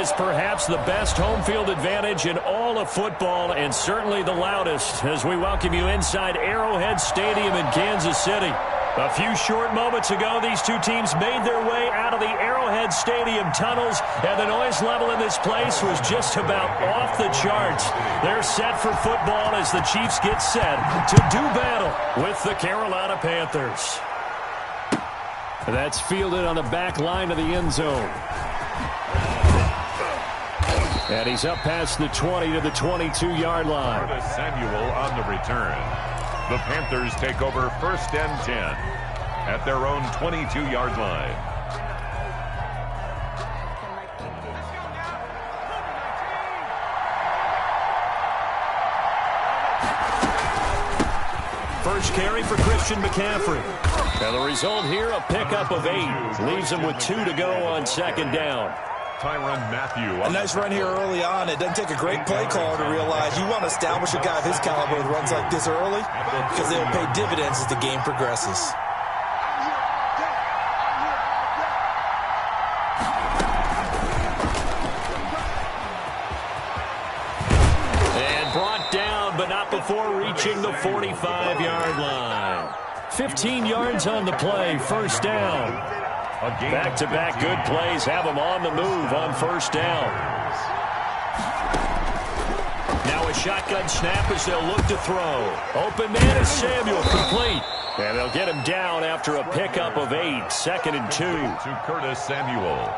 is perhaps the best home field advantage in all of football, and certainly the loudest, as we welcome you inside Arrowhead Stadium in Kansas City. A few short moments ago, these two teams made their way out of the Arrowhead Stadium tunnels, and the noise level in this place was just about off the charts. They're set for football as the Chiefs get set to do battle with the Carolina Panthers. That's fielded on the back line of the end zone. And he's up past the 20 to the 22-yard line. Samuel on the return. The Panthers take over 1st and 10 at their own 22-yard line. First carry for Christian McCaffrey. And the result here, a pickup of 8. Leaves him with 2 to go on 2nd down. Tyrann Mathieu. A nice run here early on. It doesn't take a great play caller to realize you want to establish a guy of his caliber with runs like this early because they'll pay dividends as the game progresses. And brought down, but not before reaching the 45-yard line. 15 yards on the play, 1st down. Back-to-back good plays have them on the move on 1st down. Now a shotgun snap as they'll look to throw. Open man is Samuel, complete. And they'll get him down after a pickup of 8, 2nd and 2. To Curtis Samuel.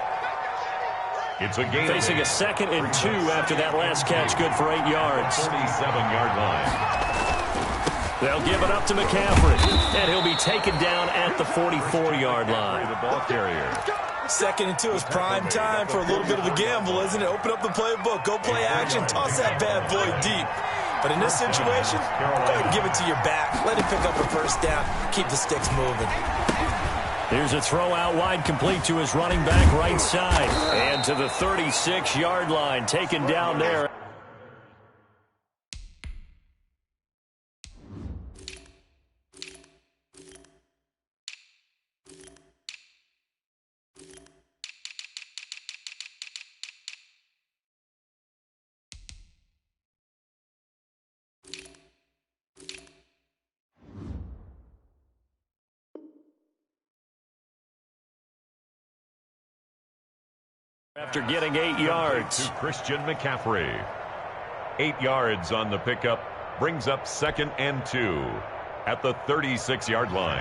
It's a gain. Facing a 2nd and 2 after that last catch, good for 8 yards. 47-yard line. They'll give it up to McCaffrey, and he'll be taken down at the 44-yard line. The ball carrier. 2nd and 2 is prime time for a little bit of a gamble, isn't it? Open up the playbook, go play action, toss that bad boy deep. But in this situation, go ahead and give it to your back. Let him pick up a 1st down, keep the sticks moving. Here's a throw out wide, complete to his running back right side. And to the 36-yard line, taken down there. After getting 8 yards. To Christian McCaffrey. 8 yards on the pickup. Brings up 2nd and 2 at the 36-yard line.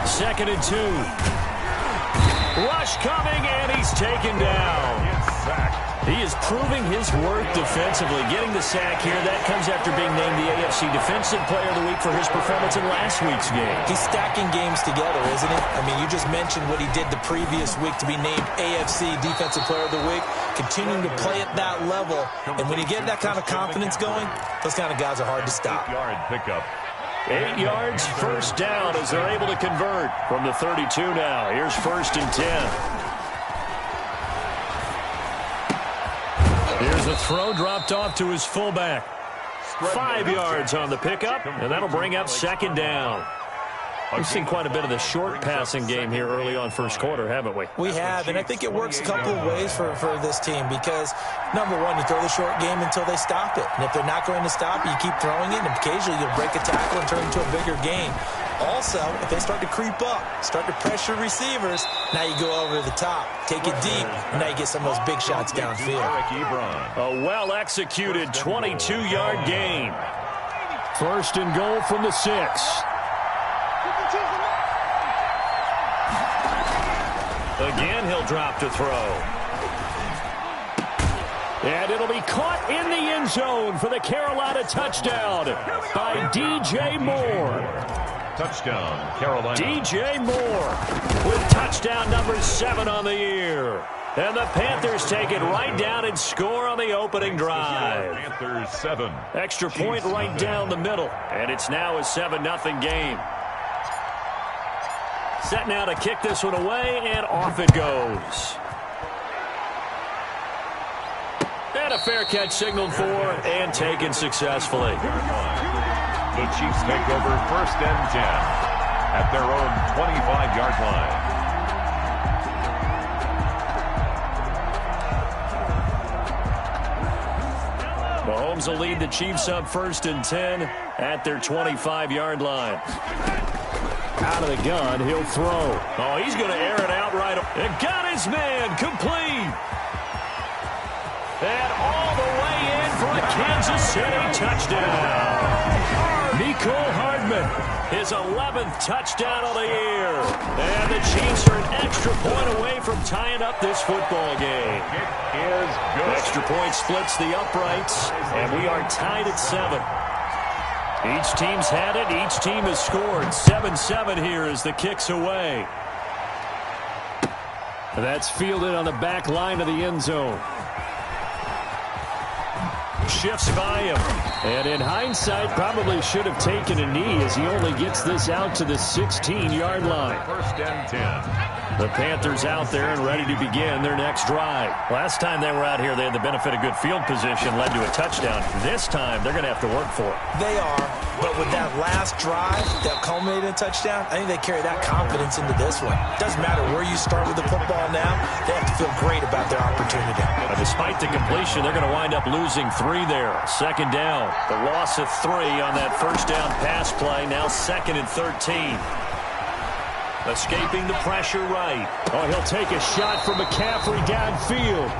Second and 2. Rush coming, and he's taken down. He is proving his worth defensively, getting the sack here. That comes after being named the AFC Defensive Player of the Week for his performance in last week's game. He's stacking games together, isn't he? I mean, you just mentioned what he did the previous week to be named AFC Defensive Player of the Week, continuing to play at that level. And when you get that kind of confidence going, those kind of guys are hard to stop. 8-yard pickup. 8 yards, 1st down as they're able to convert from the 32 now. Here's 1st and 10. Here's a throw dropped off to his fullback. 5 yards on the pickup, and that'll bring up 2nd down. We've seen quite a bit of the short passing game here early on 1st quarter, haven't we? We have, and I think it works a couple of ways for this team because, number one, you throw the short game until they stop it. And if they're not going to stop it, you keep throwing it, and occasionally you'll break a tackle and turn it into a bigger game. Also, if they start to creep up, start to pressure receivers, now you go over the top, take it deep, and now you get some of those big shots downfield. A well-executed 22-yard gain. 1st and goal from the 6. Again, he'll drop to throw. And it'll be caught in the end zone for the Carolina touchdown by DJ Moore. Touchdown, Carolina. DJ Moore with touchdown number 7 on the year. And the Panthers take it right down and score on the opening drive. Panthers 7. Extra point right down the middle. And it's now a 7-0 game. Set now to kick this one away, and off it goes. And a fair catch signaled for and taken successfully. The Chiefs take over 1st and 10 at their own 25-yard line. Mahomes will lead the Chiefs up 1st and 10 at their 25-yard line. Out of the gun, he'll throw. Oh, he's going to air it out right. It got his man complete. And all the way in for a Kansas City touchdown. Mecole Hardman, his 11th touchdown of the year. And the Chiefs are an extra point away from tying up this football game. It is good. Extra point splits the uprights, and we are tied at 7. Each team's had it. Each team has scored. 7-7 here as the kick's away. That's fielded on the back line of the end zone. Shifts by him. And in hindsight, probably should have taken a knee as he only gets this out to the 16-yard line. 1st and 10. The Panthers out there and ready to begin their next drive. Last time they were out here, they had the benefit of good field position, led to a touchdown. This time, they're going to have to work for it. They are, but with that last drive that culminated in a touchdown, I think they carry that confidence into this one. Doesn't matter where you start with the football now, they have to feel great about their opportunity. Despite the completion, they're going to wind up losing 3 there. 2nd down. The loss of 3 on that 1st down pass play. Now 2nd and 13. Escaping the pressure right. Oh, he'll take a shot from McCaffrey downfield.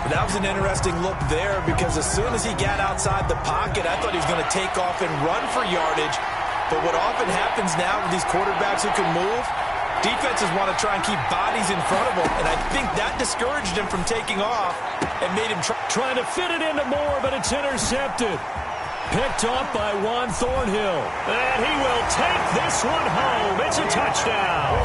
That was an interesting look there because as soon as he got outside the pocket, I thought he was going to take off and run for yardage. But what often happens now with these quarterbacks who can move, defenses want to try and keep bodies in front of them, and I think that discouraged him from taking off and made him trying to fit it into Moore, but it's intercepted. Picked off by Juan Thornhill. And he will take this one home. It's a touchdown.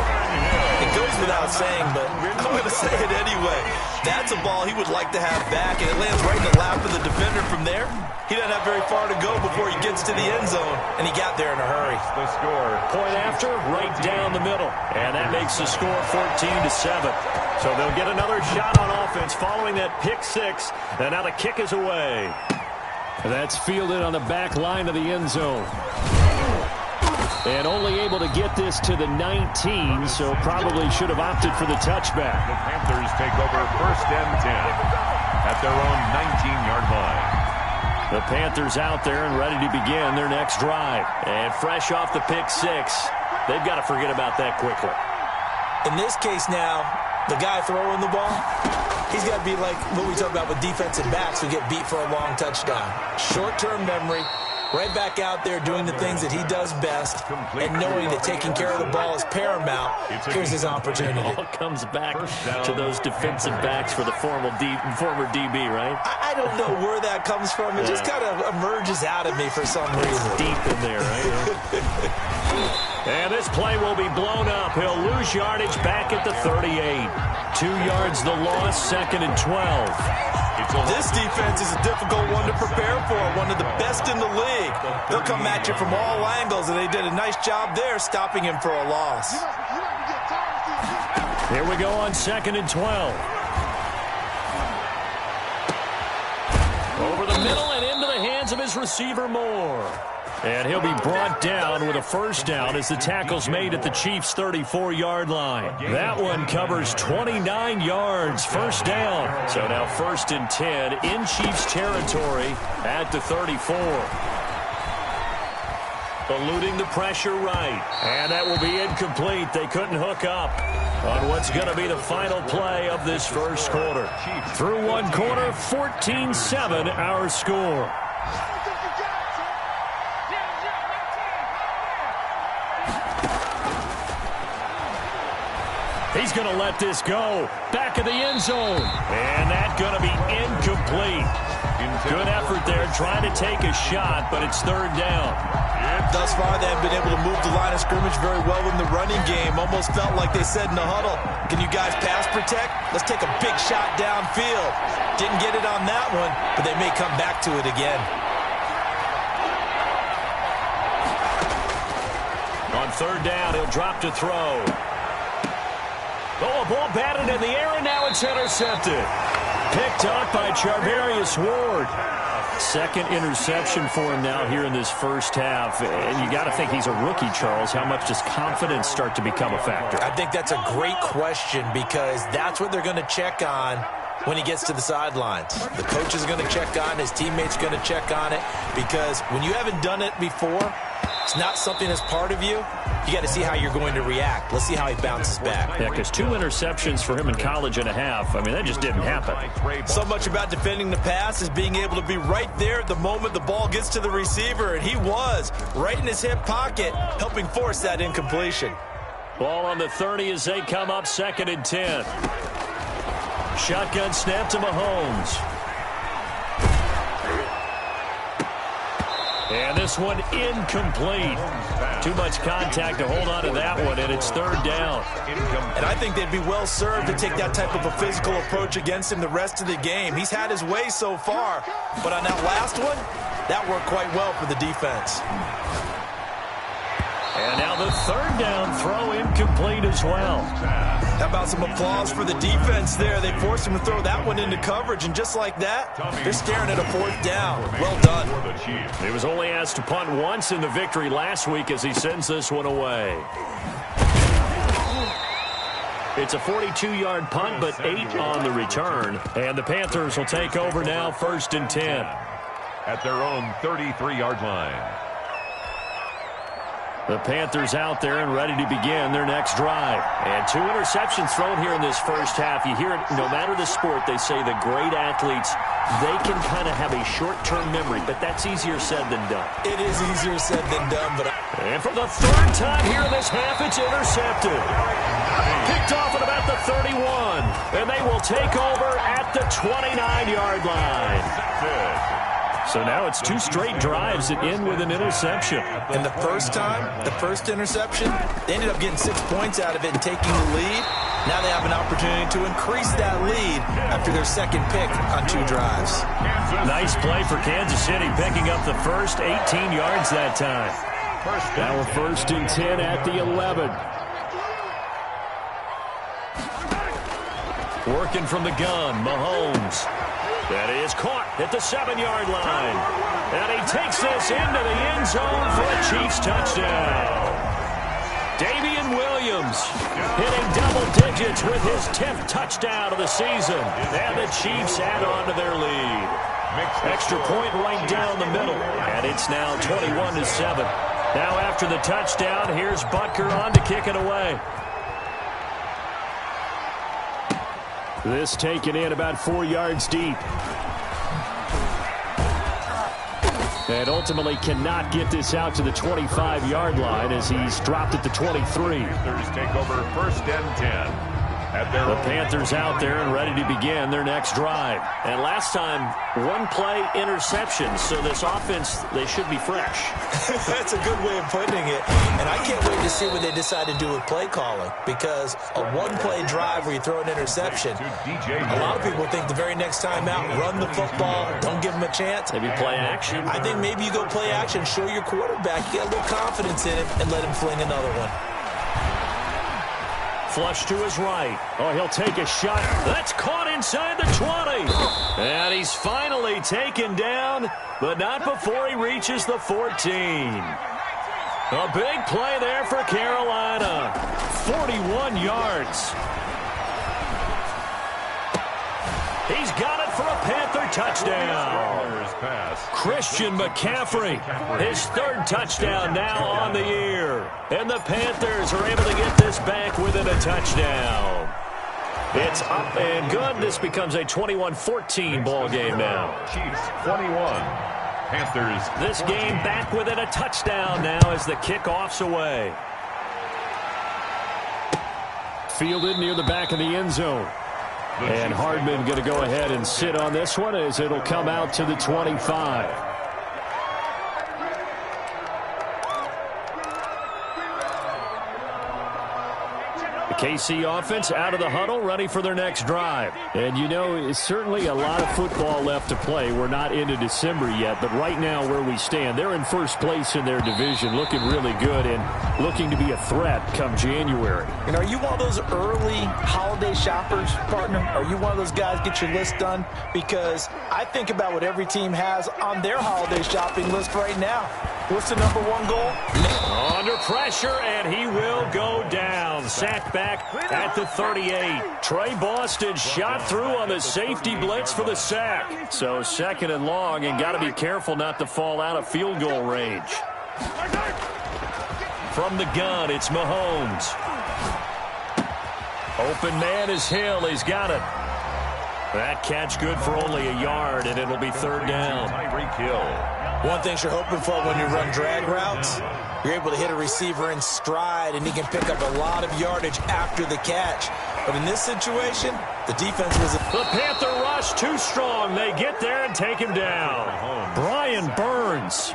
It goes without saying, but I'm going to say it anyway. That's a ball he would like to have back, and it lands right in the lap of the defender from there. He doesn't have very far to go before he gets to the end zone, and he got there in a hurry. The score. Point after, right down the middle. And that makes the score 14-7. So they'll get another shot on offense following that pick 6. And now the kick is away. That's fielded on the back line of the end zone. And only able to get this to the 19, so probably should have opted for the touchback. The Panthers take over 1st and 10 at their own 19-yard line. The Panthers out there and ready to begin their next drive. And fresh off the pick 6, they've got to forget about that quickly. In this case now, the guy throwing the ball, he's got to be like what we talk about with defensive backs who get beat for a long touchdown. Short-term memory, right back out there doing the things that he does best, and knowing that taking care of the ball is paramount. Here's his opportunity. It all comes back to those defensive backs for the former DB, right? I don't know where that comes from. It just kind of emerges out of me for some reason. Deep in there, right? And this play will be blown up. He'll lose yardage back at the 38. 2 yards the loss, 2nd and 12. This defense is a difficult one to prepare for, one of the best in the league. They'll come at you from all angles, and they did a nice job there stopping him for a loss. Here we go on 2nd and 12. Over the middle and into the hands of his receiver, Moore. And he'll be brought down with a 1st down as the tackle's made at the Chiefs' 34-yard line. That one covers 29 yards, 1st down. So now 1st and 10 in Chiefs territory at the 34. Eluding the pressure right. And that will be incomplete. They couldn't hook up on what's going to be the final play of this 1st quarter. Through 1 quarter, 14-7 our score. He's going to let this go. Back of the end zone. And that's going to be incomplete. Good effort there trying to take a shot, but it's 3rd down. Thus far, they have been able to move the line of scrimmage very well in the running game. Almost felt like they said in the huddle, can you guys pass protect? Let's take a big shot downfield. Didn't get it on that one, but they may come back to it again. On 3rd down, he'll drop to throw. Oh, a ball batted in the air, and now it's intercepted. Picked up by Charvarius Ward. Second interception for him now here in this first half. And you got to think he's a rookie, Charles. How much does confidence start to become a factor? I think that's a great question because that's what they're going to check on when he gets to the sidelines. The coach is going to check on it. His teammates are going to check on it because when you haven't done it before, it's not something that's part of you. You got to see how you're going to react. Let's see how he bounces back. Yeah, because 2 interceptions for him in college and a half. I mean, that just didn't happen. So much about defending the pass is being able to be right there at the moment the ball gets to the receiver, and he was right in his hip pocket, helping force that incompletion. Ball on the 30 as they come up 2nd and 10. Shotgun snap to Mahomes. And this one incomplete. Too much contact to hold on to that one, and it's 3rd down. And I think they'd be well served to take that type of a physical approach against him the rest of the game. He's had his way so far, but on that last one, that worked quite well for the defense. And now the 3rd down throw incomplete as well. How about some applause for the defense there? They forced him to throw that one into coverage, and just like that, they're staring at a 4th down. Well done. He was only asked to punt once in the victory last week as he sends this one away. It's a 42-yard punt, but 8 on the return. And the Panthers will take over now, 1st and 10. At their own 33-yard line. The Panthers out there and ready to begin their next drive. And 2 interceptions thrown here in this first half. You hear it, no matter the sport, they say the great athletes, they can kind of have a short-term memory, but that's easier said than done. It is easier said than done, but... And for the 3rd time here in this half, it's intercepted. Picked off at about the 31, and they will take over at the 29-yard line. So now it's 2 straight drives that end with an interception. And the first time, the first interception, they ended up getting 6 points out of it and taking the lead. Now they have an opportunity to increase that lead after their 2nd pick on 2 drives. Nice play for Kansas City, picking up the first 18 yards that time. Now we're 1st and 10 at the 11. Working from the gun, Mahomes. That is caught at the 7-yard line. And he takes this into the end zone for a Chiefs touchdown. Damian Williams hitting double digits with his 10th touchdown of the season. And the Chiefs add on to their lead. Extra point right down the middle. And it's now 21-7. Now after the touchdown, here's Butker on to kick it away. This taken in about 4 yards deep. And ultimately cannot get this out to the 25-yard line as he's dropped at the 23. Panthers take over 1st and 10. The Panthers out there and ready to begin their next drive. And last time, 1-play interception. So this offense, they should be fresh. That's a good way of putting it. And I can't wait to see what they decide to do with play calling. Because a 1-play drive where you throw an interception, a lot of people think the very next time out, run the football, don't give them a chance. Maybe play action. I think maybe you go play action, show your quarterback, get a little confidence in him, and let him fling another one. Flush to his right. Oh, he'll take a shot. That's caught inside the 20. And he's finally taken down, but not before he reaches the 14. A big play there for Carolina. 41 yards. He's got it for a Panther touchdown. Christian McCaffrey, his 3rd touchdown now on the year. And the Panthers are able to get this back within a touchdown. It's up and good. This becomes a 21-14 ball game now. Chiefs 21. Panthers. This game back within a touchdown now as the kickoff's away. Fielded near the back of the end zone. And Hardman going to go ahead and sit on this one as it'll come out to the 25. The KC offense out of the huddle, ready for their next drive. And, you know, it's certainly a lot of football left to play. We're not into December yet, but right now where we stand, they're in first place in their division, looking really good and looking to be a threat come January. And are you one of those early holiday shoppers, partner? Are you one of those guys get your list done? Because I think about what every team has on their holiday shopping list right now. What's the number one goal? Under pressure, and he will go down. Sacked back at the 38. Trey Boston shot through on the safety blitz for the sack. So second and long, and got to be careful not to fall out of field goal range. From the gun, it's Mahomes. Open man is Hill. He's got it. That catch good for only a yard, and it'll be third down. Tyreek Hill. One thing you're hoping for when you run drag routes, you're able to hit a receiver in stride, and he can pick up a lot of yardage after the catch. But in this situation, the defense was... The Panther rush too strong. They get there and take him down. Brian Burns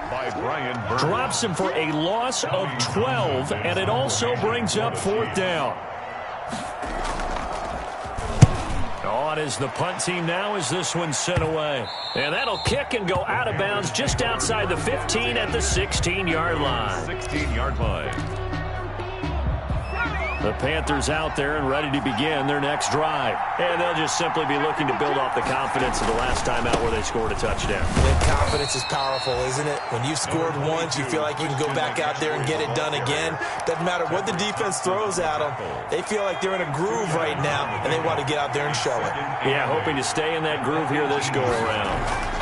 drops him for a loss of 12, and it also brings up fourth down. On is the punt team now as this one's sent away. And that'll kick and go out of bounds just outside the 15 at the 16-yard line. 16-yard line. The Panthers out there and ready to begin their next drive. And they'll just simply be looking to build off the confidence of the last time out where they scored a touchdown. That confidence is powerful, isn't it? When you've scored once, you feel like you can go back out there and get it done again. Doesn't matter what the defense throws at them. They feel like they're in a groove right now, and they want to get out there and show it. Yeah, hoping to stay in that groove here this go-around.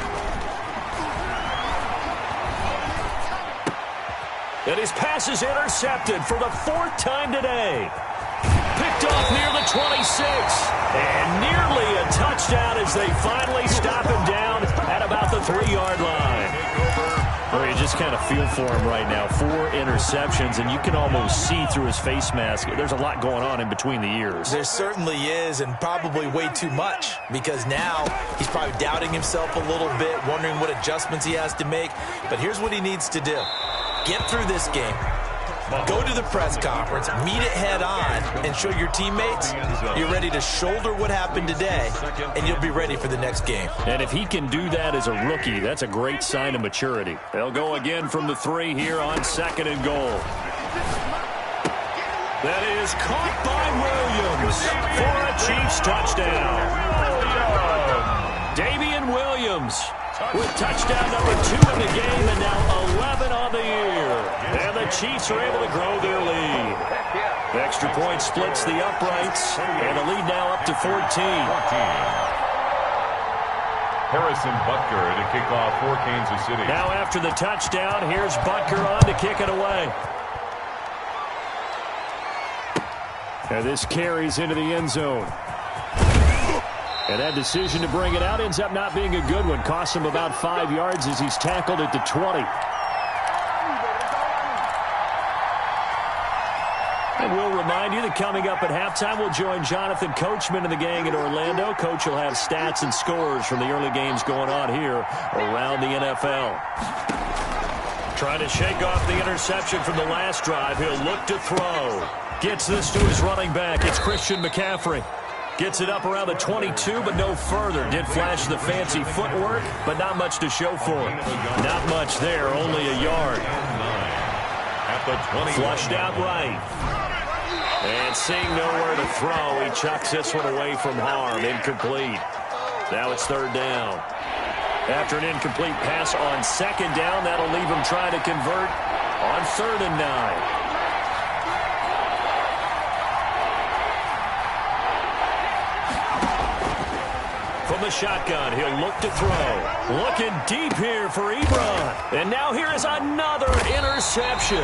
And his pass is intercepted for the fourth time today. Picked off near the 26. And nearly a touchdown as they finally stop him down at about the 3-yard line. Well, you just kind of feel for him right now. 4 interceptions, and you can almost see through his face mask. There's a lot going on in between the ears. There certainly is, and probably way too much, because now he's probably doubting himself a little bit, wondering what adjustments he has to make. But here's what he needs to do. Get through this game, go to the press conference, meet it head on, and show your teammates you're ready to shoulder what happened today, and you'll be ready for the next game. And if he can do that as a rookie, that's a great sign of maturity. They'll go again from the 3 here on second and goal. That is caught by Williams for a Chiefs touchdown. Damian Williams with touchdown number 2 in the game, and now 11 on the year. And the Chiefs are able to grow their lead. The extra point splits the uprights, and the lead now up to 14. Harrison Butker to kick off for Kansas City. Now after the touchdown, here's Butker on to kick it away. And this carries into the end zone. And that decision to bring it out ends up not being a good one. Costs him about 5 yards as he's tackled at the 20. And we'll remind you that coming up at halftime, we'll join Jonathan Coachman and the gang in Orlando. Coach will have stats and scores from the early games going on here around the NFL. Trying to shake off the interception from the last drive. He'll look to throw. Gets this to his running back. It's Christian McCaffrey. Gets it up around the 22, but no further. Did flash the fancy footwork, but not much to show for it. Not much there, only a yard. Flushed out right. And seeing nowhere to throw, he chucks this one away from harm. Incomplete. Now it's third down. After an incomplete pass on second down, that'll leave him trying to convert on 3rd and 9. From the shotgun, he'll look to throw. Looking deep here for Ebron. And now here is another interception.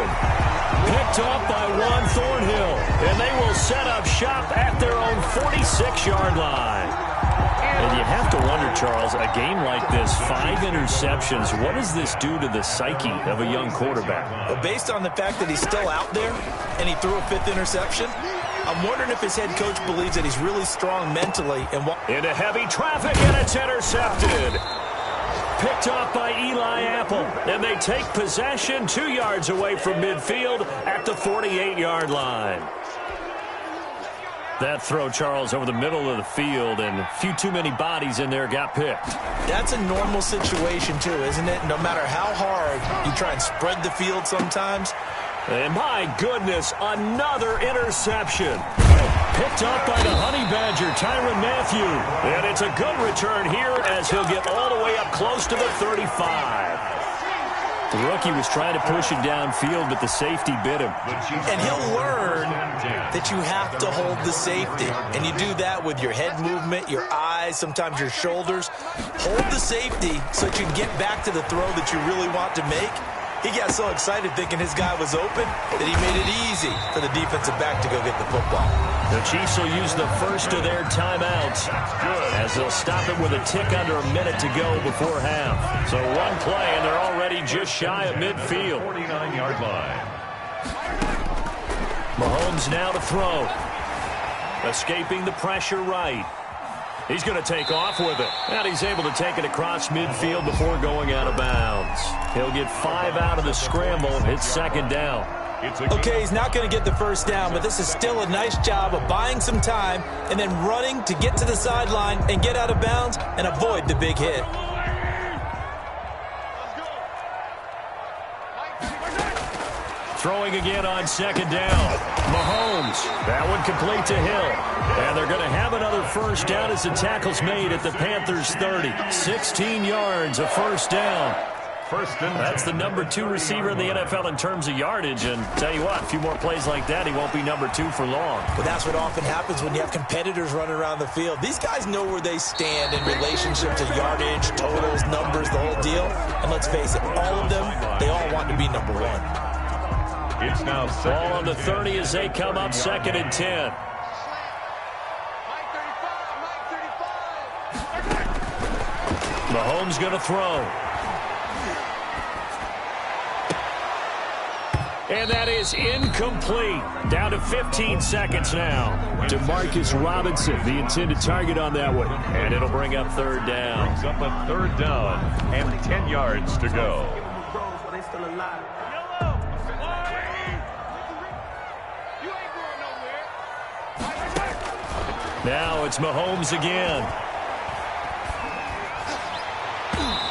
Picked off by Juan Thornhill. And they will set up shop at their own 46-yard line. And you have to wonder, Charles, a game like this, 5 interceptions, what does this do to the psyche of a young quarterback? Well, based on the fact that he's still out there and he threw a 5th interception, I'm wondering if his head coach believes that he's really strong mentally. And into heavy traffic, and it's intercepted. Picked off by Eli Apple. And they take possession 2 yards away from midfield at the 48-yard line. That throw, Charles, over the middle of the field, and a few too many bodies in there got picked. That's a normal situation, too, isn't it? No matter how hard you try and spread the field sometimes. And my goodness, another interception. Picked up by the Honey Badger, Tyrann Mathieu. And it's a good return here as he'll get all the way up close to the 35. The rookie was trying to push it downfield, but the safety bit him. And he'll learn that you have to hold the safety. And you do that with your head movement, your eyes, sometimes your shoulders. Hold the safety so that you can get back to the throw that you really want to make. He got so excited thinking his guy was open that he made it easy for the defensive back to go get the football. The Chiefs will use the first of their timeouts as they'll stop it with a tick under a minute to go before half. So one play, and they're already just shy of midfield. 49-yard line. Mahomes now to throw. Escaping the pressure right. He's going to take off with it. And he's able to take it across midfield before going out of bounds. He'll get 5 out of the scramble. It's second down. Okay, he's not going to get the first down, but this is still a nice job of buying some time and then running to get to the sideline and get out of bounds and avoid the big hit. Throwing again on second down. Mahomes. That one complete to Hill. And they're going to have another first down as the tackle's made at the Panthers' 30. 16 yards, a first down. That's the number 2 receiver in the NFL in terms of yardage. And tell you what, a few more plays like that, he won't be number 2 for long. But that's what often happens when you have competitors running around the field. These guys know where they stand in relationship to yardage, totals, numbers, the whole deal. And let's face it, all of them, they all want to be number 1. It's now ball on the 30 as they come up second and 10. Mahomes going to throw. And that is incomplete. Down to 15 seconds now. Demarcus Robinson, the intended target on that one. And it'll bring up third down. Brings up a third down and 10 yards to go. Now it's Mahomes again.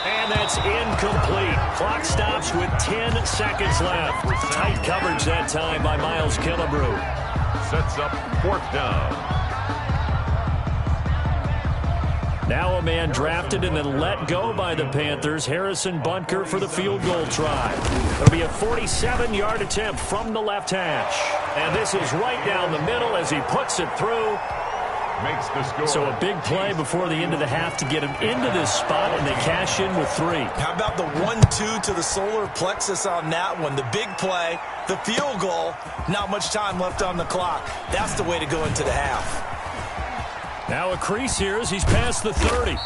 And that's incomplete. Clock stops with 10 seconds left. Tight coverage that time by Miles Killebrew. Sets up fourth down. Now a man drafted and then let go by the Panthers, Harrison Butker, for the field goal try. It'll be a 47-yard attempt from the left hash. And this is right down the middle as he puts it through. Makes the score. So a big play before the end of the half to get him into this spot, and they cash in with 3. How about the 1-2 to the solar plexus on that one? The big play, the field goal, not much time left on the clock. That's the way to go into the half. Now a crease here as he's past the 30.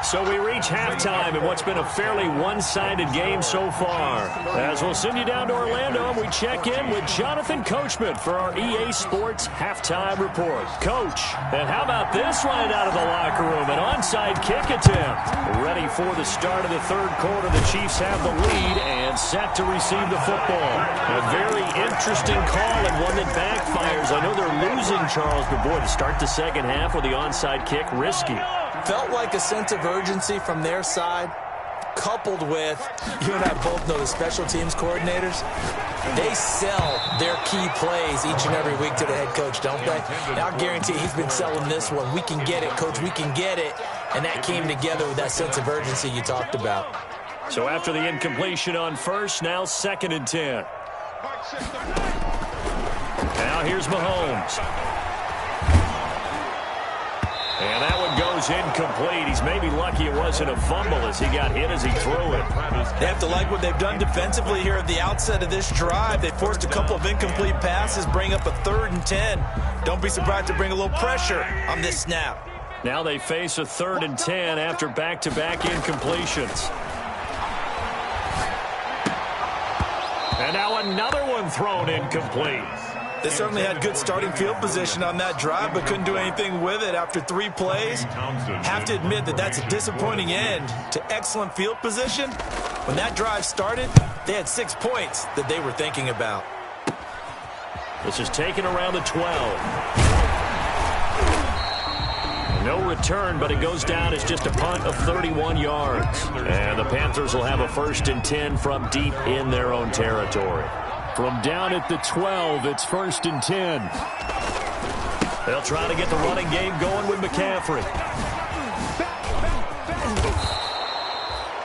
So we reach halftime in what's been a fairly one-sided game so far. As we'll send you down to Orlando, and we check in with Jonathan Coachman for our EA Sports Halftime Report. Coach, and how about this right out of the locker room? An onside kick attempt. Ready for the start of the third quarter. The Chiefs have the lead and set to receive the football. A very interesting call and one that backfires. I know they're losing, Charles, but boy, to start the second half with the onside kick, risky. Felt like a sense of urgency from their side, coupled with, you and I both know the special teams coordinators, they sell their key plays each and every week to the head coach, don't they? And I guarantee he's been selling this one. We can get it, coach, we can get it. And that came together with that sense of urgency you talked about. So after the incompletion on first, now second and 10. Now here's Mahomes. And that one goes incomplete. He's maybe lucky it wasn't a fumble as he got hit as he threw it. They have to like what they've done defensively here at the outset of this drive. They forced a couple of incomplete passes, bring up a 3rd and 10. Don't be surprised to bring a little pressure on this snap. Now they face a 3rd and 10 after back-to-back incompletions. And now another one thrown incomplete. They certainly had good starting field position on that drive, but couldn't do anything with it after 3 plays. Have to admit that that's a disappointing end to excellent field position. When that drive started, they had 6 points that they were thinking about. This is taken around the 12. No return, but it goes down as just a punt of 31 yards. And the Panthers will have a 1st and 10 from deep in their own territory. From down at the 12, it's 1st and 10. They'll try to get the running game going with McCaffrey.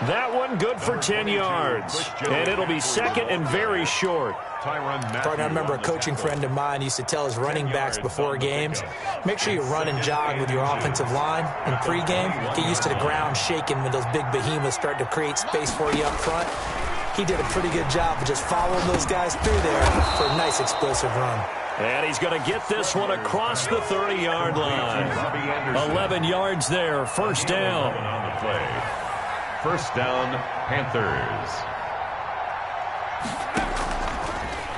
That one good for 10 yards. And it'll be 2nd and very short. I remember a coaching friend of mine used to tell his running backs before games, make sure you run and jog with your offensive line in pregame. Get used to the ground shaking when those big behemoths start to create space for you up front. He did a pretty good job of just following those guys through there for a nice explosive run. And he's going to get this one across the 30-yard line. 11 yards there, 1st down. On the play. 1st down, Panthers.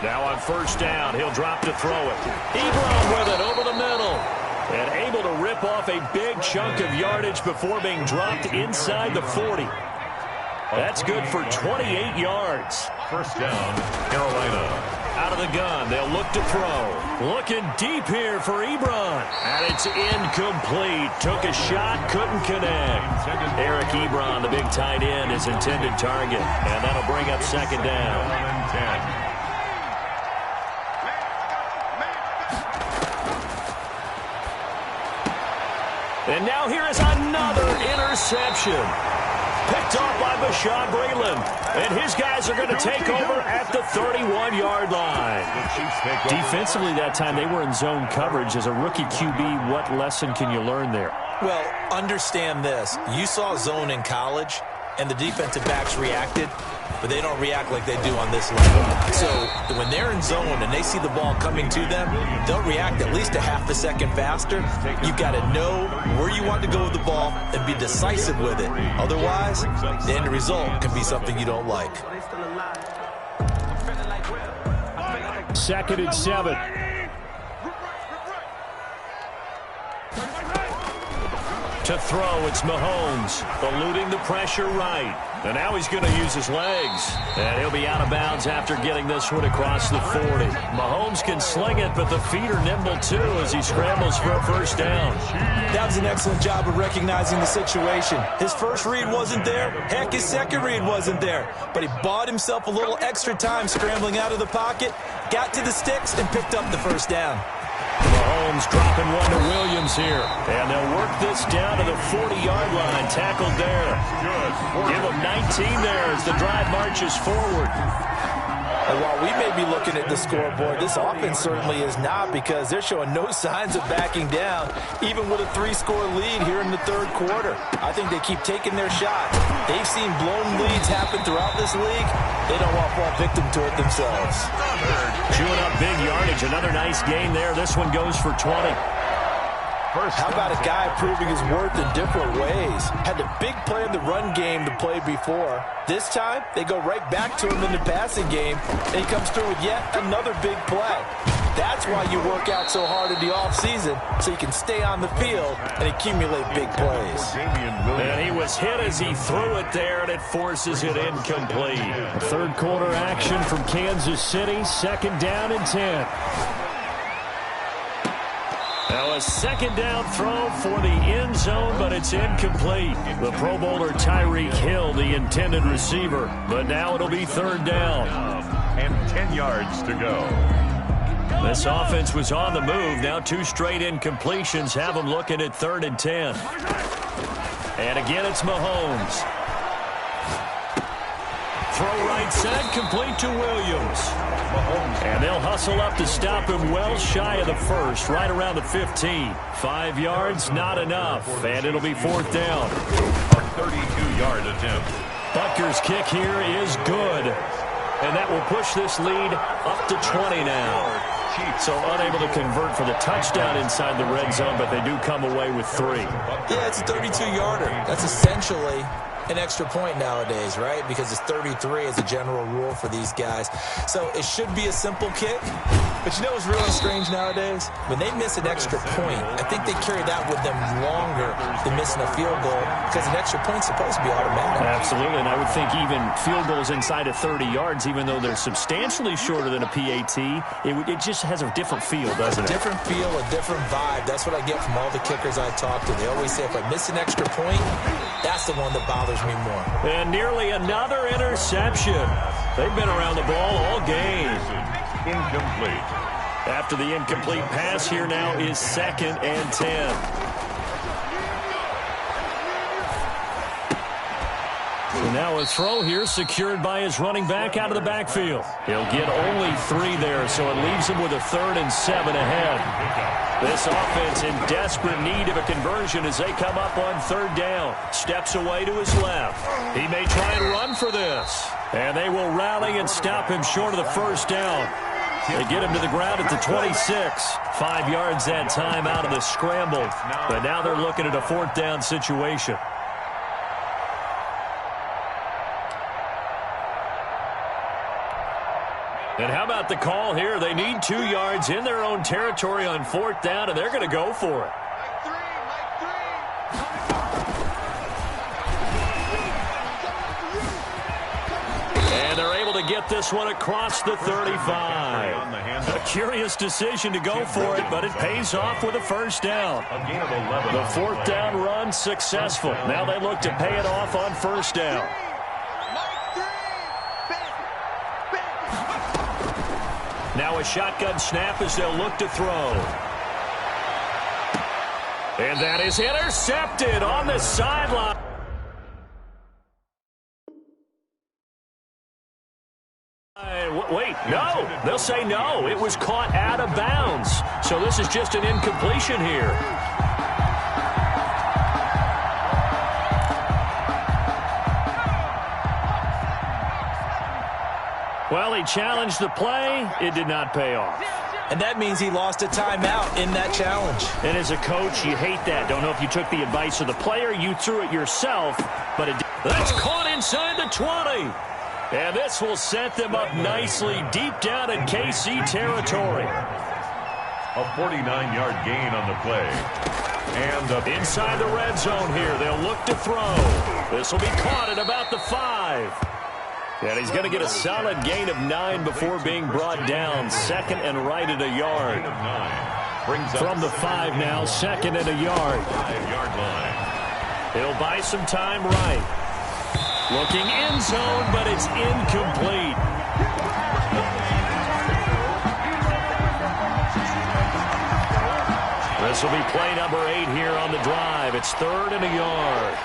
Now on 1st down, he'll drop to throw it. Ebron with it over the middle. And able to rip off a big chunk of yardage before being dropped inside the 40. That's good for 28 yards. 1st down, Carolina. Out of the gun, they'll look to throw. Looking deep here for Ebron. And it's incomplete. Took a shot, couldn't connect. Eric Ebron, the big tight end, his intended target. And that'll bring up 2nd down. And now here is another interception. Picked off by Bashaud Breeland. And his guys are going to take over at the 31-yard line. Defensively that time, they were in zone coverage. As a rookie QB, what lesson can you learn there? Well, understand this. You saw zone in college, and the defensive backs reacted, but they don't react like they do on this level. So when they're in zone and they see the ball coming to them, they'll react at least a half a second faster. You've got to know where you want to go with the ball and be decisive with it. Otherwise, the end result can be something you don't like. 2nd and 7. To throw, it's Mahomes, eluding the pressure right. And now he's going to use his legs. And he'll be out of bounds after getting this one across the 40. Mahomes can sling it, but the feet are nimble too as he scrambles for a 1st down. That was an excellent job of recognizing the situation. His first read wasn't there. Heck, his second read wasn't there. But he bought himself a little extra time scrambling out of the pocket, got to the sticks, and picked up the 1st down. Mahomes dropping one to Williams here. And they'll work this down to the 40-yard line. Tackled there. Give him 19 there as the drive marches forward. And while we may be looking at the scoreboard, this offense certainly is not, because they're showing no signs of backing down, even with a 3-score lead here in the 3rd quarter. I think they keep taking their shot. They've seen blown leads happen throughout this league. They don't want to fall victim to it themselves. Chewing up big yardage. Another nice gain there. This one goes for 20. How about a guy proving his worth in different ways? Had a big play in the run game to play before. This time, they go right back to him in the passing game, and he comes through with yet another big play. That's why you work out so hard in the offseason, so you can stay on the field and accumulate big plays. And he was hit as he threw it there, and it forces it incomplete. 3rd quarter action from Kansas City, 2nd down and 10. Now a 2nd down throw for the end zone, but it's incomplete. The Pro Bowler Tyreek Hill, the intended receiver. But now it'll be 3rd down. And 10 yards to go. This offense was on the move. Now 2 straight incompletions have them looking at 3rd and 10. And again, it's Mahomes. Throw right side, complete to Williams. And they'll hustle up to stop him well shy of the 1st, right around the 15. 5 yards, not enough. And it'll be 4th down. A 32-yard attempt. Butker's kick here is good. And that will push this lead up to 20 now. So unable to convert for the touchdown inside the red zone, but they do come away with 3. Yeah, it's a 32-yarder. That's essentially an extra point nowadays, right? Because it's 33 as a general rule for these guys. So it should be a simple kick. But you know what's really strange nowadays? When they miss an extra point, I think they carry that with them longer than missing a field goal because an extra point's supposed to be automatic. Absolutely, and I would think even field goals inside of 30 yards, even though they're substantially shorter than a PAT, it just has a different feel, doesn't it? A different feel, a different vibe. That's what I get from all the kickers I talk to. They always say if I miss an extra point, that's the one that bothers me more. And nearly another interception. They've been around the ball all game. Incomplete. After the incomplete pass, here now is 2nd and 10. And now a throw here secured by his running back out of the backfield. He'll get only 3 there, so it leaves him with a 3rd and 7 ahead. This offense in desperate need of a conversion as they come up on 3rd down. Steps away to his left. He may try and run for this. And they will rally and stop him short of the 1st down. They get him to the ground at the 26. 5 yards that time out of the scramble. But now they're looking at a 4th down situation. And how about the call here? They need 2 yards in their own territory on 4th down, and they're going to go for it. And they're able to get this one across the 35. A curious decision to go for it, but it pays off with a 1st down. The 4th down run successful. Now they look to pay it off on 1st down. Now a shotgun snap as they'll look to throw. And that is intercepted on the sideline. Wait, no. They'll say no. It was caught out of bounds. So this is just an incompletion here. Well, he challenged the play. It did not pay off. And that means he lost a timeout in that challenge. And as a coach, you hate that. Don't know if you took the advice of the player. You threw it yourself, but it... That's caught inside the 20. And this will set them up nicely deep down in KC territory. A 49-yard gain on the play. And inside the red zone here, they'll look to throw. This will be caught at about the 5. And he's going to get a solid gain of 9 before being brought down. 2nd and right at a yard. From the 5 now, 2nd and a yard. 5-yard line. He'll buy some time right. Looking end zone, but it's incomplete. This will be play number 8 here on the drive. It's 3rd and a yard.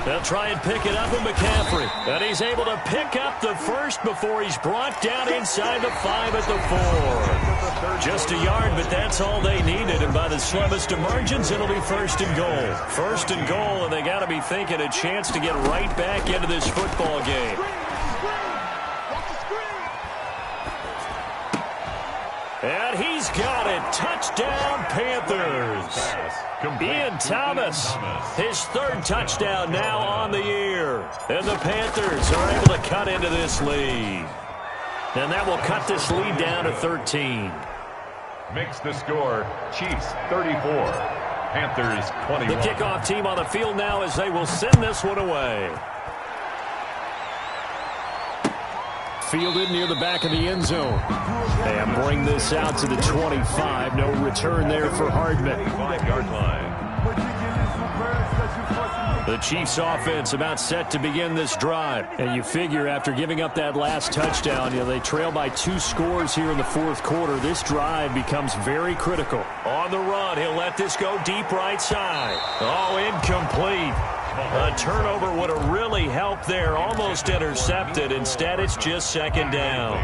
They'll try and pick it up with McCaffrey. And he's able to pick up the 1st before he's brought down inside the 5 at the 4. Just a yard, but that's all they needed. And by the slimmest of margins, it'll be 1st and goal. 1st and goal, and they got to be thinking a chance to get right back into this football game. And he's got it. Touchdown, Panthers. Ian Thomas, his 3rd touchdown now on the year. And the Panthers are able to cut into this lead. And that will cut this lead down to 13. Makes the score Chiefs 34, Panthers 21. The kickoff team on the field now as they will send this one away. Fielded near the back of the end zone. And bring this out to the 25. No return there for Hardman. 5-yard line. The Chiefs offense about set to begin this drive. And you figure after giving up that last touchdown, they trail by 2 scores here in the 4th quarter. This drive becomes very critical. On the run, he'll let this go deep right side. Oh, incomplete. A turnover would have really helped there. Almost intercepted. Instead, it's just 2nd down.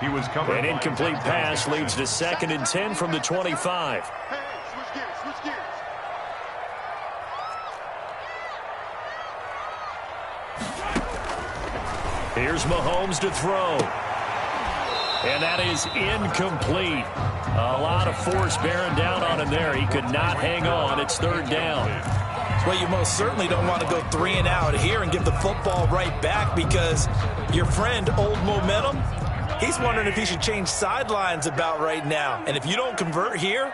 He was covered. An incomplete pass leads to 2nd and 10 from the 25. Here's Mahomes to throw. And that is incomplete. A lot of force bearing down on him there. He could not hang on. It's 3rd down. Well, you most certainly don't want to go 3 and out here and give the football right back, because your friend, Old Momentum, he's wondering if he should change sidelines about right now. And if you don't convert here,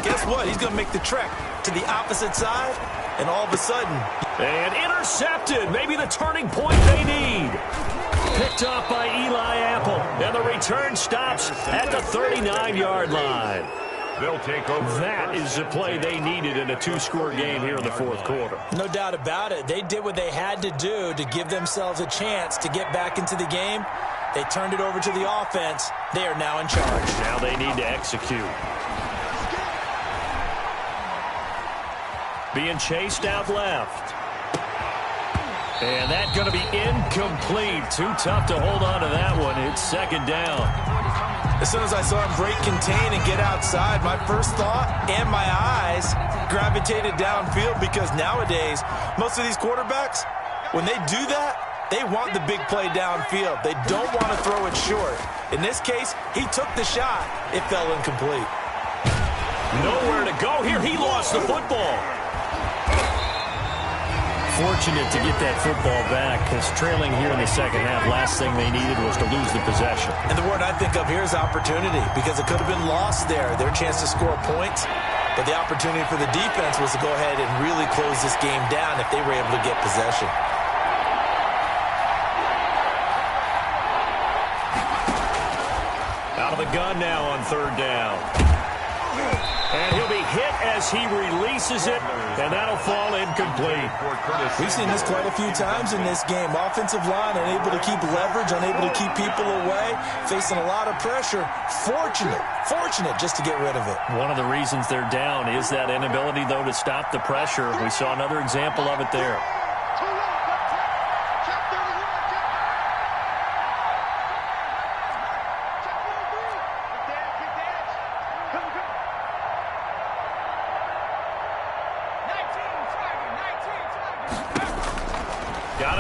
guess what? He's going to make the trek to the opposite side, and all of a sudden... And intercepted. Maybe the turning point they need. Picked off by Eli Apple. And the return stops at the 39-yard line. They'll take over. That is the play they needed in a 2-score game here in the fourth quarter. No doubt about it. They did what they had to do to give themselves a chance to get back into the game. They turned it over to the offense. They are now in charge. Now they need to execute. Being chased out left. And that's going to be incomplete. Too tough to hold on to that one. It's second down. As soon as I saw him break contain and get outside, my first thought and my eyes gravitated downfield, because nowadays, most of these quarterbacks, when they do that, they want the big play downfield. They don't want to throw it short. In this case, he took the shot. It fell incomplete. Nowhere to go here. He lost the football. Fortunate to get that football back, because trailing here in the second half, last thing they needed was to lose the possession. And the word I think of here is opportunity, because it could have been lost there, their chance to score points. But the opportunity for the defense was to go ahead and really close this game down if they were able to get possession. Out of the gun now on third down. And he'll be hit as he releases it, and that'll fall incomplete. We've seen this quite a few times in this game. Offensive line unable to keep leverage, unable to keep people away, facing a lot of pressure. Fortunate just to get rid of it. One of the reasons they're down is that inability, though, to stop the pressure. We saw another example of it there.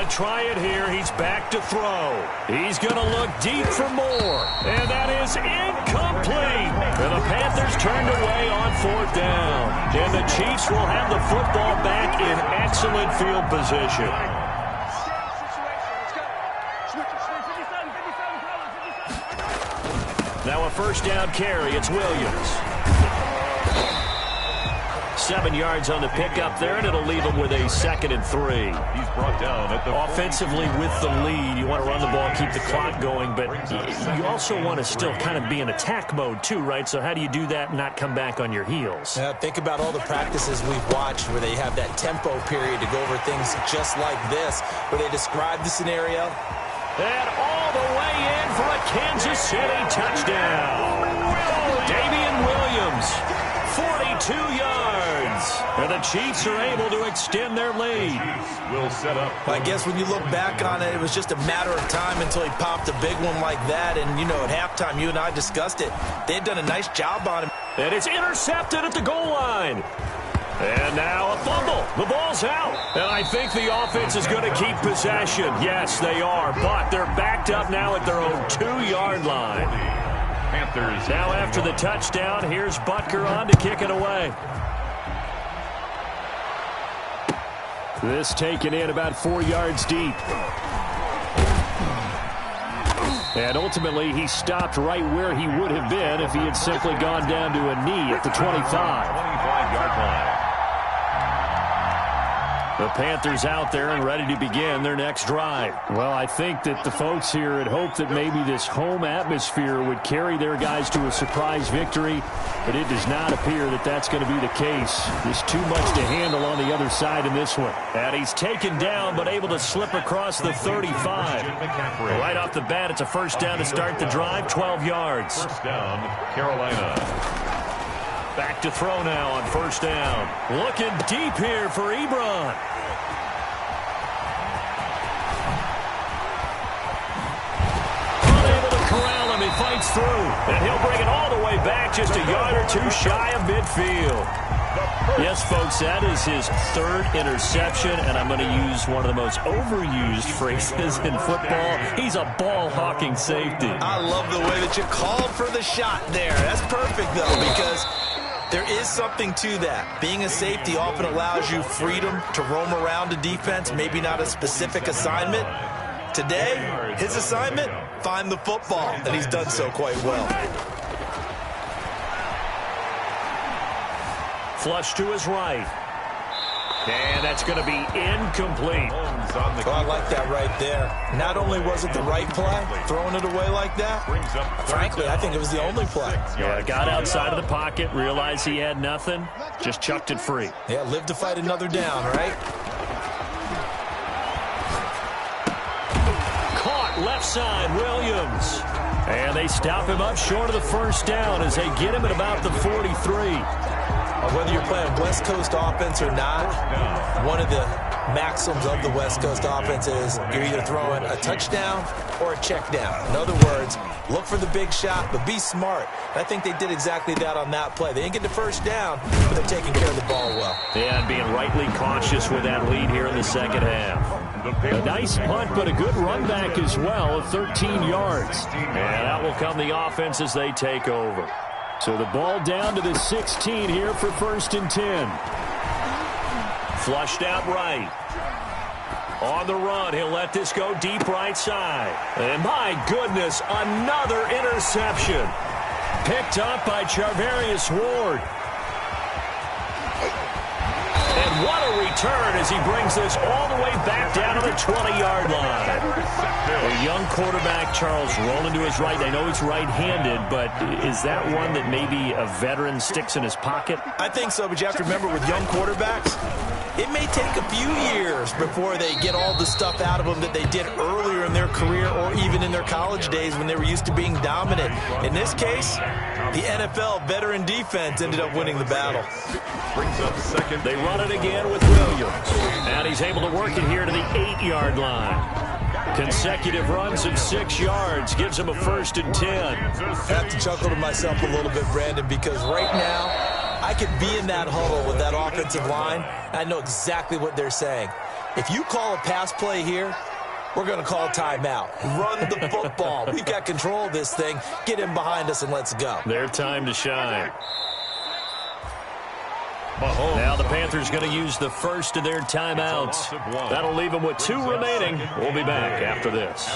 Try it here. He's back to throw. He's going to look deep for more. And that is incomplete. And the Panthers turned away on fourth down. And the Chiefs will have the football back in excellent field position. Now a first down carry. It's Williams. 7 yards on the pickup there, and it'll leave him with a 2nd and 3. He's brought down at the offensively with the lead. You want to run the ball, keep the clock going, but you also want to still kind of be in attack mode too, right? So how do you do that and not come back on your heels? Think about all the practices we've watched where they have that tempo period to go over things just like this, where they describe the scenario. And all the way in for a Kansas City touchdown. Damian Williams, 42 yards. And the Chiefs are able to extend their lead. Will set up. I guess when you look back on it, it was just a matter of time until he popped a big one like that. And, you know, at halftime, you and I discussed it. They had done a nice job on him. And it's intercepted at the goal line. And now a fumble. The ball's out. And I think the offense is going to keep possession. Yes, they are. But they're backed up now at their own 2-yard line. Panthers. Now after the touchdown, here's Butker on to kick it away. This taken in about 4 yards deep. And ultimately, he stopped right where he would have been if he had simply gone down to a knee at the 25. 25-yard line. The Panthers out there and ready to begin their next drive. Well, I think that the folks here had hoped that maybe this home atmosphere would carry their guys to a surprise victory, but it does not appear that that's going to be the case. There's too much to handle on the other side in this one. And he's taken down, but able to slip across the 35. Right off the bat, it's a first down to start the drive, 12 yards. First down, Carolina. Back to throw now on first down. Looking deep here for Ebron. Unable to corral him. He fights through. And he'll bring it all the way back just a yard or two shy of midfield. Yes, folks, that is his 3rd interception, and I'm going to use one of the most overused phrases in football. He's a ball-hawking safety. I love the way that you called for the shot there. That's perfect, though, because There is something to that. Being a safety often allows you freedom to roam around a defense, maybe not a specific assignment. Today, his assignment, find the football, and he's done so quite well. Flush to his right. And that's going to be incomplete. Oh, I like that right there. Not only was it the right play, throwing it away like that, frankly, I think it was the only play. Yeah, got outside of the pocket, realized he had nothing, just chucked it free. Yeah, live to fight another down, right? Caught left side, Williams. And they stop him up short of the first down as they get him at about the 43. Whether you're playing West Coast offense or not, one of the maxims of the West Coast offense is you're either throwing a touchdown or a check down. In other words, look for the big shot, but be smart. And I think they did exactly that on that play. They didn't get the first down, but they're taking care of the ball well. Yeah, and being rightly cautious with that lead here in the second half. A nice punt, but a good run back as well of 13 yards. And that will come the offense as they take over. So the ball down to the 16 here for 1st and 10. Flushed out right. On the run, he'll let this go deep right side. And my goodness, another interception. Picked up by Charvarius Ward. And what a return as he brings this all the way back down to the 20-yard line. The young quarterback, Charles, rolling to his right. I know he's right-handed, but is that one that maybe a veteran sticks in his pocket? I think so, but you have to remember with young quarterbacks, it may take a few years before they get all the stuff out of them that they did earlier in their career or even in their college days when they were used to being dominant. In this case, the NFL veteran defense ended up winning the battle. Brings up second. They run it again with Williams. And he's able to work it here to the 8-yard line. Consecutive runs of 6 yards gives him a 1st and 10. I have to chuckle to myself a little bit, Brandon, because right now, I could be in that huddle with that offensive line, and I know exactly what they're saying. If you call a pass play here, we're going to call a timeout. Run the football. We've got control of this thing. Get him behind us and let's go. Their time to shine. Now the Panthers going to use the first of their timeouts. That'll leave them with 2 remaining. We'll be back after this.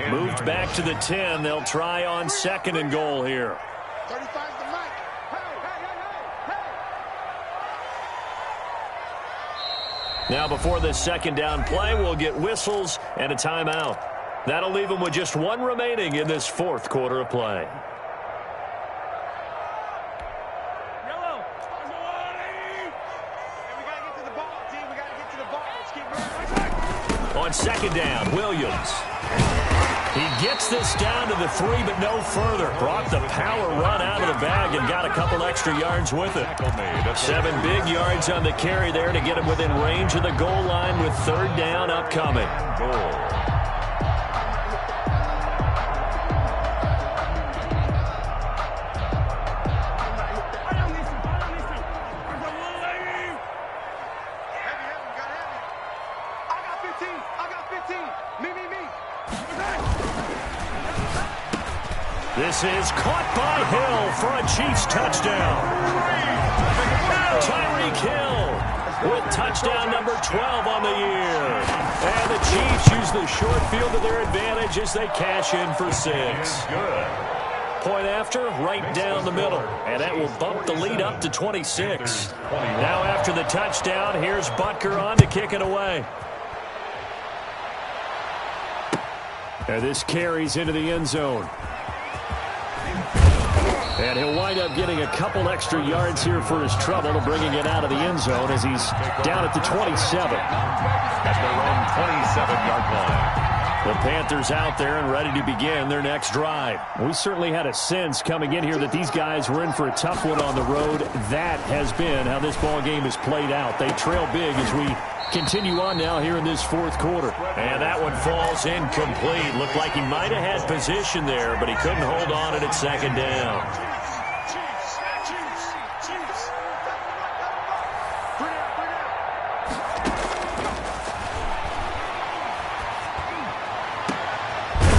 Moved back to the 10. They'll try on 2nd and goal here. Now before this 2nd down play, we'll get whistles and a timeout. That'll leave them with just 1 remaining in this 4th quarter of play. On 2nd down, Williams. He gets this down to the 3, but no further. Brought the power run out of the bag and got a couple extra yards with it. 7 big yards on the carry there to get him within range of the goal line with 3rd down upcoming. This is caught by Hill for a Chiefs touchdown. Tyreek Hill with touchdown number 12 on the year. And the Chiefs use the short field to their advantage as they cash in for 6. Point after, right down the middle. And that will bump the lead up to 26. Now after the touchdown, here's Butker on to kick it away. And this carries into the end zone. And he'll wind up getting a couple extra yards here for his trouble and bringing it out of the end zone as he's down at the 27. At their own 27-yard line. The Panthers out there and ready to begin their next drive. We certainly had a sense coming in here that these guys were in for a tough one on the road. That has been how this ball game has played out. They trail big as we continue on now here in this 4th quarter. And that one falls incomplete. Looked like he might have had position there, but he couldn't hold on it at 2nd down.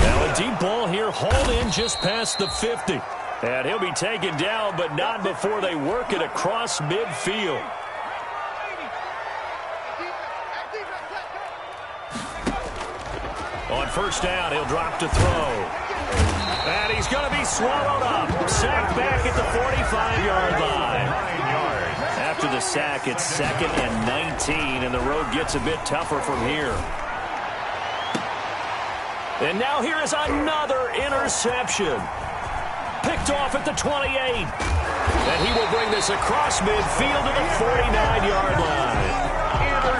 Now a deep ball here, hauled in just past the 50. And he'll be taken down, but not before they work it across midfield. On first down, he'll drop to throw. And he's going to be swallowed up. Sacked back at the 45-yard line. After the sack, it's 2nd and 19, and the road gets a bit tougher from here. And now here is another interception. Picked off at the 28. And he will bring this across midfield to the 49-yard line.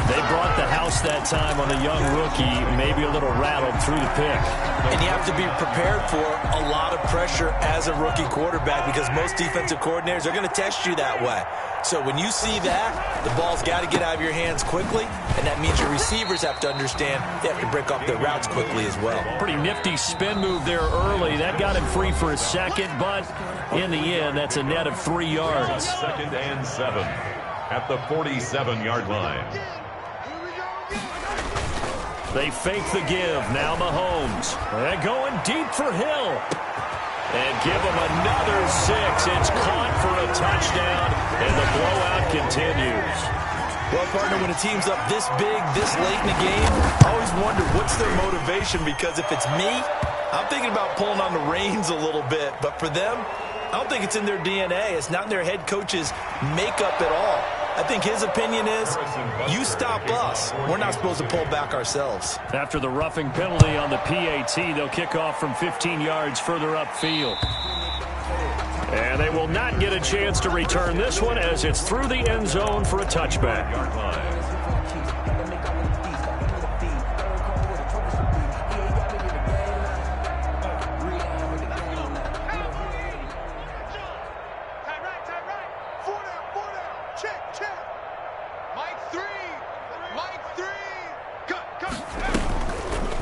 They brought the house that time on the young rookie, maybe a little rattled through the pick. And you have to be prepared for a lot of pressure as a rookie quarterback because most defensive coordinators are going to test you that way. So when you see that, the ball's got to get out of your hands quickly, and that means your receivers have to understand they have to break off their routes quickly as well. Pretty nifty spin move there early. That got him free for a second, but in the end, that's a net of 3 yards. 2nd and 7 at the 47-yard line. They fake the give. Now Mahomes. They're going deep for Hill. And give him another 6. It's caught for a touchdown, and the blowout continues. Well, partner, when a team's up this big, this late in the game, I always wonder what's their motivation, because if it's me, I'm thinking about pulling on the reins a little bit. But for them, I don't think it's in their DNA. It's not in their head coach's makeup at all. I think his opinion is, you stop us. We're not supposed to pull back ourselves. After the roughing penalty on the PAT, they'll kick off from 15 yards further upfield. And they will not get a chance to return this one as it's through the end zone for a touchback.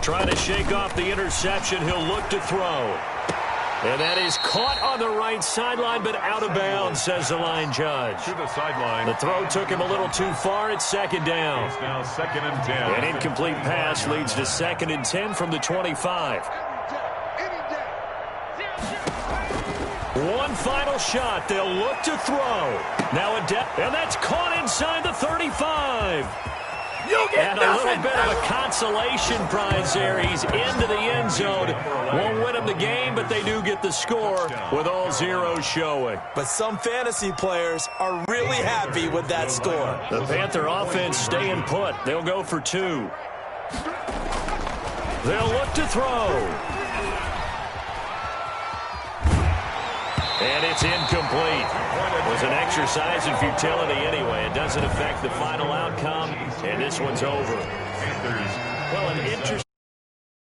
Trying to shake off the interception. He'll look to throw. And that is caught on the right sideline, but out of bounds, says the line judge. To the sideline. The throw took him a little too far. It's 2nd down. It's now 2nd and 10. An incomplete pass leads to 2nd and 10 from the 25. One final shot. They'll look to throw. Now a and that's caught inside the 35. And a little bit of a consolation prize there. He's into the end zone. Won't win him the game, but they do get the score with all zeros showing. But some fantasy players are really happy with that score. The Panther offense staying put. They'll go for 2. They'll look to throw. And it's incomplete. It was an exercise in futility anyway. It doesn't affect the final outcome, and this one's over. Well, an interesting...